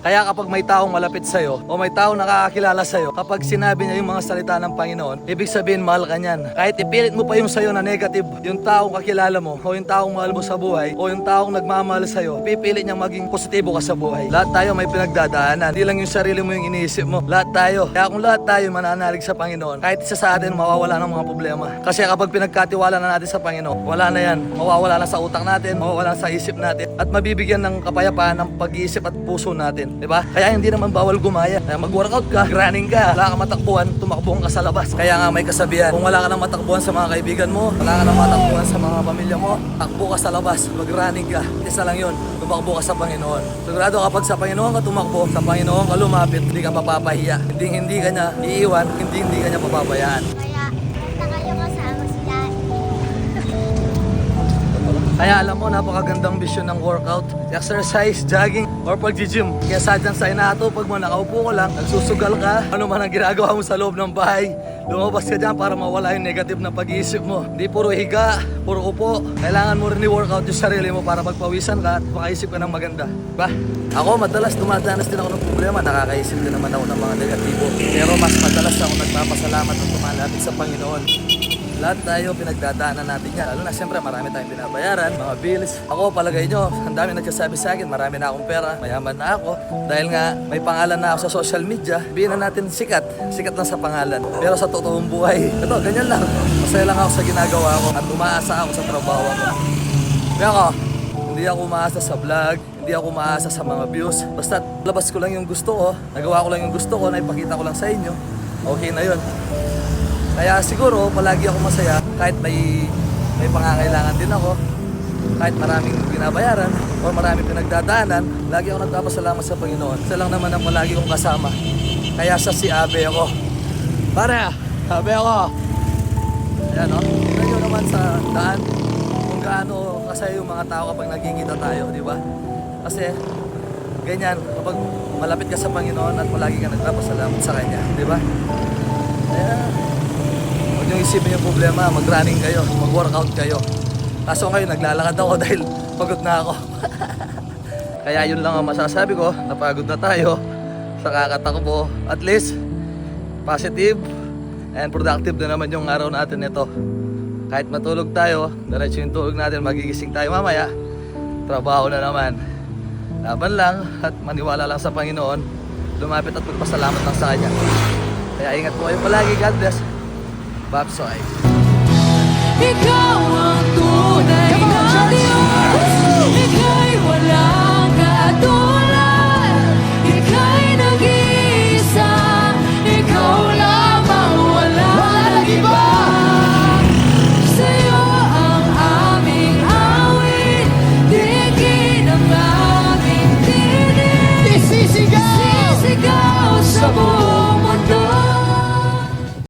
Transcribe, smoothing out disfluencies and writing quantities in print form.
Kaya kapag may taong malapit sa'yo o may taong nakakakilala sa'yo, kapag sinabi niya yung mga salita ng Panginoon, ibig sabihin mahal ka niyan. Kahit ipilit mo pa yung sa'yo na negative, yung taong kakilala mo o yung taong mahal mo sa buhay o yung taong nagmamahal sa'yo, pipilit niya maging positibo ka sa buhay. Lahat tayo may pinagdadaanan. Hindi lang yung sarili mo yung iniisip mo. Lahat tayo. Kaya kung lahat tayo mananalig sa Panginoon, kahit isa sa atin mawawala ng mga problema. Kasi kapag pinagkatiwala na natin sa Panginoon, wala na yan. Mawawala na sa utak natin, mawawala na sa isip natin, at mabibigyan ng kapayapaan ng pag-iisip at puso natin. Diba? Kaya hindi naman bawal gumaya. Kaya mag-workout ka, running ka, wala ka matakbuhan, tumakbuhan ka sa labas. Kaya nga may kasabihan, kung wala ka nang matakbuhan sa mga kaibigan mo, wala ka nang matakbuhan sa mga pamilya mo, takbo ka sa labas, mag-running ka. Isa lang yun, tumakbo ka sa Panginoon. Sigurado kapag sa Panginoon ka tumakbo, sa Panginoon ka lumapit, hindi ka mapapahiya. Hindi ka niya iiwan, hindi ka niya papabayaan. Kaya, basta kayo kasama si Daddy. Kaya alam mo, napakagandang vision ng workout, exercise, jogging, or pag-gym. Kaya sadyan sa inaatupag mo, nakaupo ko lang, nagsusugal ka, ano man ang ginagawa mo sa loob ng bahay, lumabas ka dyan para mawala yung negative na pag-iisip mo. Hindi puro higa, puro upo. Kailangan mo rin i-workout yung sarili mo para magpawisan ka at makaisip ka ng maganda. Ba? Ako madalas dumadanas din ako ng problema, nakakaisip din naman ako ng mga negatibo. Pero mas madalas ako nagpapasalamat at tumalapit sa Panginoon. Lahat tayo pinagdadaanan natin yan. Lalo na siyempre marami tayong binabayaran, mga bills. Ako palagay nyo, ang dami nagsasabi sa akin, marami na akong pera, mayaman na ako. Dahil nga may pangalan na ako sa social media, sabihin na natin sikat lang sa pangalan. Pero sa totoong buhay, ito, ganyan lang. Masaya lang ako sa ginagawa ko at umaasa ako sa trabaho ko. Kaya ako, hindi ako umaasa sa vlog, hindi ako umaasa sa mga views. Basta labas ko lang yung gusto ko, nagawa ko lang yung gusto ko, naipakita ko lang sa inyo. Okay na yun. Kaya siguro palagi ako masaya kahit may pangangailangan din ako, kahit maraming binabayaran o maraming pinagdadaanan, lagi ako nagpapasalamat sa Panginoon. Isa lang naman ang palagi kong kasama. Kaya sa si Abe ako. Pare, Abe ako. Ayan o, tignan nyo naman sa daan kung gaano kasaya yung mga tao kapag nagkikita tayo, di ba? Kasi ganyan, kapag malapit ka sa Panginoon at palagi ka nagpapasalamat sa Kanya, di ba? Kaya huwag nyo isipin yung problema, mag-running kayo, mag-workout kayo. Kaso ngayon, naglalakad ako dahil pagod na ako. Kaya yun lang ang masasabi ko, napagod na tayo sa kakatakbo. At least, positive and productive na naman yung araw natin ito. Kahit matulog tayo, diretso yung tulog natin, magigising tayo mamaya, trabaho na naman. Laban lang at maniwala lang sa Panginoon, lumapit at magpasalamat lang sa Kanya. Kaya ingat po kayo palagi, God bless. Babsoy. Ikaw ang tunay